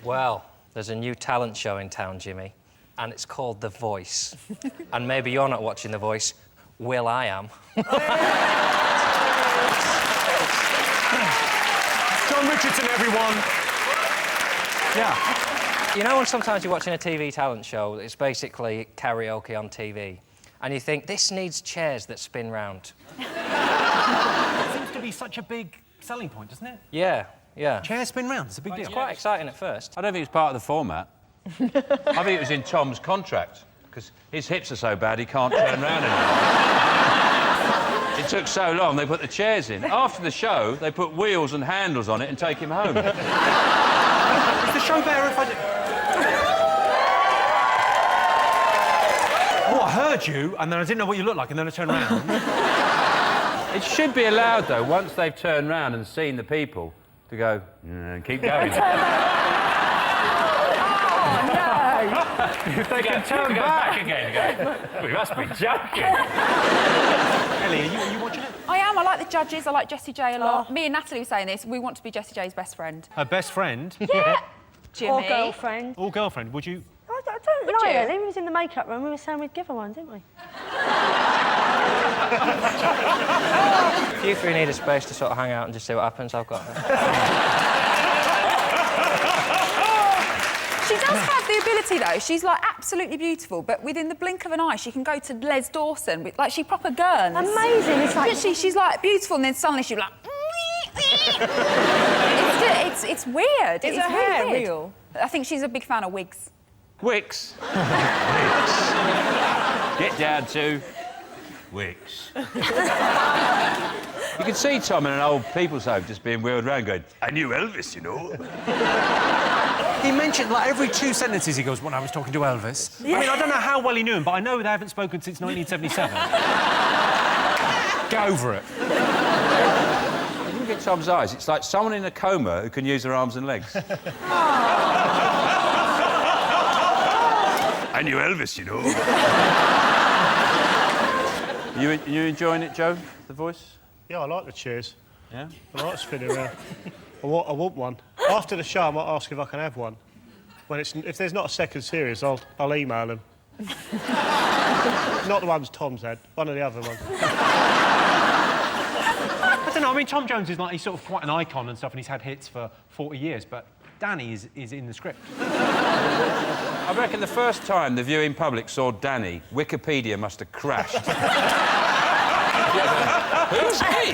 Well, there's a new talent show in town, Jimmy, and it's called The Voice. And maybe you're not watching The Voice. Will I am. John Richardson, everyone. Yeah. You know when sometimes you're watching a TV talent show, it's basically karaoke on TV, and you think, this needs chairs that spin round. It seems to be such a big selling point, doesn't it? Yeah, yeah. Chairs spin round, it's a big deal. It's quite exciting at first. I don't think it's part of the format. I think it was in Tom's contract, because his hips are so bad he can't turn round anymore. It took so long, they put the chairs in. After the show, they put wheels and handles on it and take him home. Is the show better if I did... Oh, I heard you, and then I didn't know what you looked like, and then I turned around. It should be allowed, though, once they've turned round and seen the people, to go, keep going. If they can turn back again, we must be joking. Ellie, are you watching it? I am. I like the judges. I like Jessie J a lot. Me and Natalie were saying this. We want to be Jessie J's best friend. Her best friend? Yeah. Jimmy. Or girlfriend. Or girlfriend, would you? I don't know, you? Ellie. We was in the makeup room. We were saying we'd give her one, didn't we? If you three need a space to sort of hang out and just see what happens, I've got that. She does have the ability, though. She's, like, absolutely beautiful, but within the blink of an eye, she can go to Les Dawson with, like, she proper gurns. Amazing. It's like... She's, like, beautiful, and then suddenly she's like... it's weird. Is her hair weird. real? I think she's a big fan of wigs. Wicks. Wicks. Get down to Wicks. You can see Tom in an old people's home just being wheeled around going, I knew Elvis, you know. He mentioned, like, every 2 sentences he goes, when I was talking to Elvis. Yeah. I mean, I don't know how well he knew him, but I know they haven't spoken since 1977. Get over it. Look at Tom's eyes. It's like someone in a coma who can use their arms and legs. I knew Elvis, you know. You enjoying it, Joe, The Voice? Yeah, I like the chairs. Yeah? I like spinning around. I want one. After the show, I might ask if I can have one. If there's not a second series, I'll email them. Not the ones Tom's had, one of the other ones. I don't know, I mean, Tom Jones is like, he's sort of quite an icon and stuff, and he's had hits for 40 years, but Danny is in the script. I reckon the first time the viewing public saw Danny, Wikipedia must have crashed. Who's he?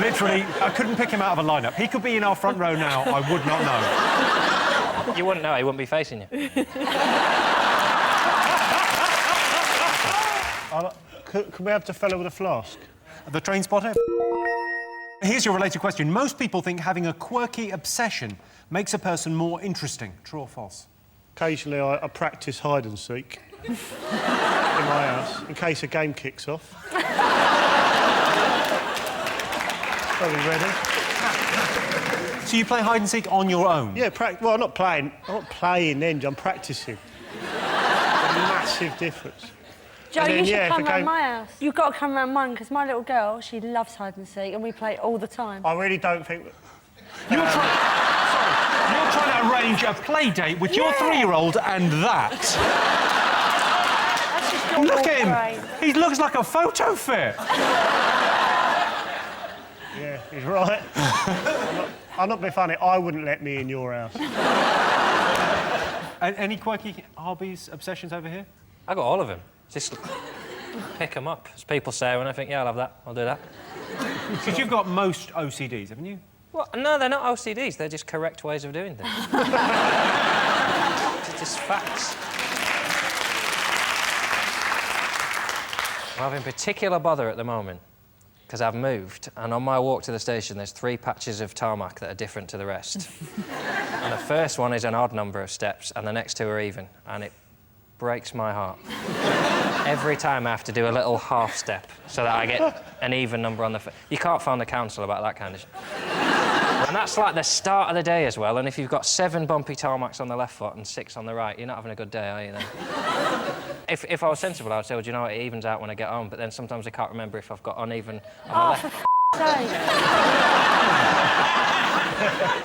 Literally, I couldn't pick him out of a lineup. He could be in our front row now, I would not know. You wouldn't know, he wouldn't be facing you. Can we have the fellow with a flask? The train spotter? Here's your related question. Most people think having a quirky obsession makes a person more interesting. True or false? Occasionally, I practice hide and seek in my house, in case a game kicks off. Are we ready? So you play hide and seek on your own? Yeah, well, I'm not playing then, I'm practising. Massive difference. Joe, you should come round my house. You've got to come round mine, because my little girl, she loves hide and seek, and we play all the time. I really don't think... You're trying to arrange a play date with your 3-year-old and that. That's just your Look at him. brain. He looks like a photo fit. Yeah, he's right. I'm not being funny, I wouldn't let me in your house. Any quirky hobbies, obsessions over here? I got all of them. Just pick them up, as people say, when I think, yeah, I'll have that, I'll do that. Because you've got most OCDs, haven't you? Well, no, they're not OCDs, they're just correct ways of doing things. It's just facts. I'm having particular bother at the moment, because I've moved, and on my walk to the station, there's 3 patches of tarmac that are different to the rest. And the first one is an odd number of steps, and the next 2 are even, and it breaks my heart. Every time I have to do a little half step so that I get an even number on the... You can't phone the council about that kind of shit. And that's like the start of the day as well, and if you've got 7 bumpy tarmacs on the left foot and 6 on the right, you're not having a good day, are you, then? If I was sensible, I would say, well, do you know what, it evens out when I get home, but then sometimes I can't remember if I've got uneven on the left. sake.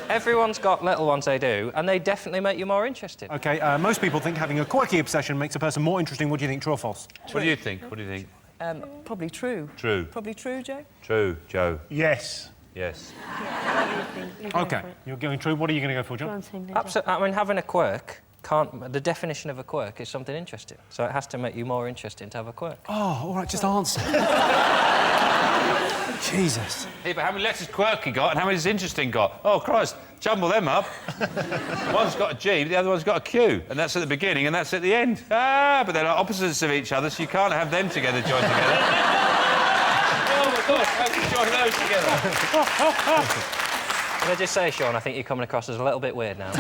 Everyone's got little ones they do, and they definitely make you more interested. OK, most people think having a quirky obsession makes a person more interesting. What do you think, true or false? What do you think? What do you think? Probably true. True. Probably true, Joe? True, Joe. Yes. Yes. What do you think? You go OK, for it. you're going true. What are you going to go for, Go John? on, Team Ninja. Absolutely. I mean, having a quirk can't... The definition of a quirk is something interesting. So it has to make you more interesting to have a quirk. Oh, all right, just answer. Jesus. Hey, but how many letters Quirky got and how many has Interesting got? Oh, Christ, jumble them up. One's got a G, but the other one's got a Q. And that's at the beginning and that's at the end. Ah, but they're like opposites of each other, so you can't have them together, joined together. Oh, my God, how can you join those together? Can I just say, Sean, I think you're coming across as a little bit weird now.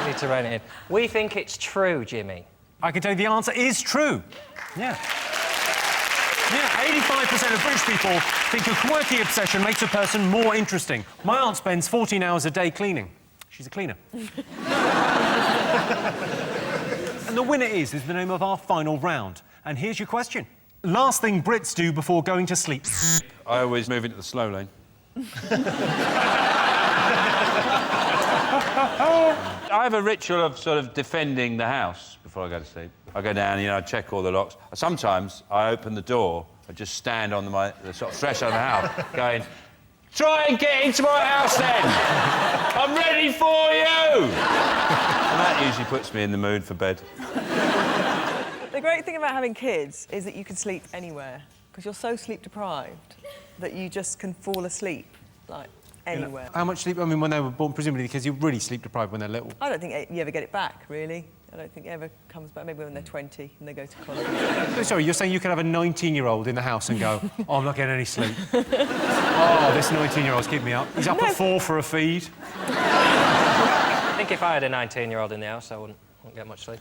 You need to rein it in. We think it's true, Jimmy. I can tell you the answer is true. Yeah. Yeah, 85% of British people think a quirky obsession makes a person more interesting. My aunt spends 14 hours a day cleaning. She's a cleaner. And the winner is the name of our final round. And here's your question. Last thing Brits do before going to sleep. I always move into the slow lane. I have a ritual of sort of defending the house before I go to sleep. I go down, you know, I check all the locks. Sometimes I open the door and just stand on the sort of threshold of the house going, try and get into my house then! I'm ready for you! And that usually puts me in the mood for bed. The great thing about having kids is that you can sleep anywhere, because you're so sleep deprived that you just can fall asleep, like, anywhere. How much sleep? I mean, when they were born, presumably because you're really sleep deprived when they're little. I don't think you ever get it back, really. I don't think it ever comes back. Maybe when they're 20 and they go to college. Oh, sorry, you're saying you could have a 19-year-old in the house and go, oh, I'm not getting any sleep. Oh, this 19-year-old's keeping me up. He's up at 4 for a feed. I think if I had a 19-year-old in the house, I wouldn't get much sleep.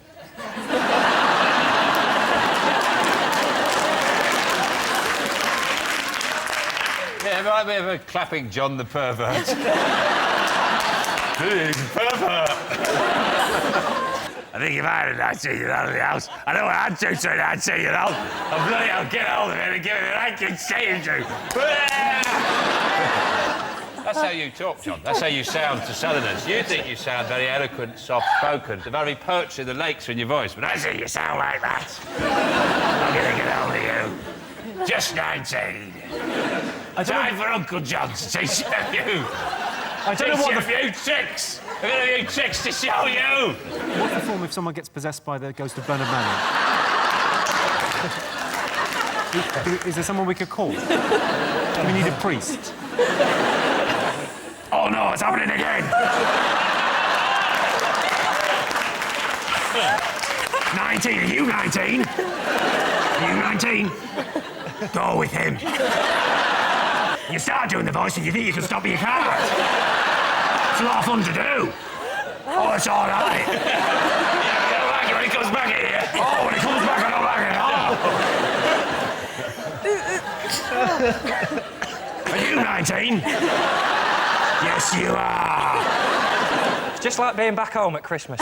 Yeah, a bit of a clapping John the pervert. Big pervert! I think if I had a 19-year-old in the house, I know what I'd do to a 19-year-old. I'd bloody hell get hold of him and give him the ranking stage to. That's how you talk, John. That's how you sound to Southerners. You think you sound very eloquent, soft-spoken, the very poetry of the lakes in your voice, but I see you sound like that. I'm gonna get hold of you. Just 19. Time for Uncle John to teach you. I don't know what a few tricks. I've got a few tricks to show you. What's the form if someone gets possessed by the ghost of Bernard Manning? Is there someone we could call? Do we need a priest? Oh no, it's happening again. 19, are you 19? Are you 19? Go with him. You start doing the voice and you think you can stop me, you can't. It's a lot of fun to do. Oh, it's all right. Yeah, I don't like it when he comes back here. Oh, when he comes back, I don't like it. Oh. Are you 19? Yes, you are. It's just like being back home at Christmas.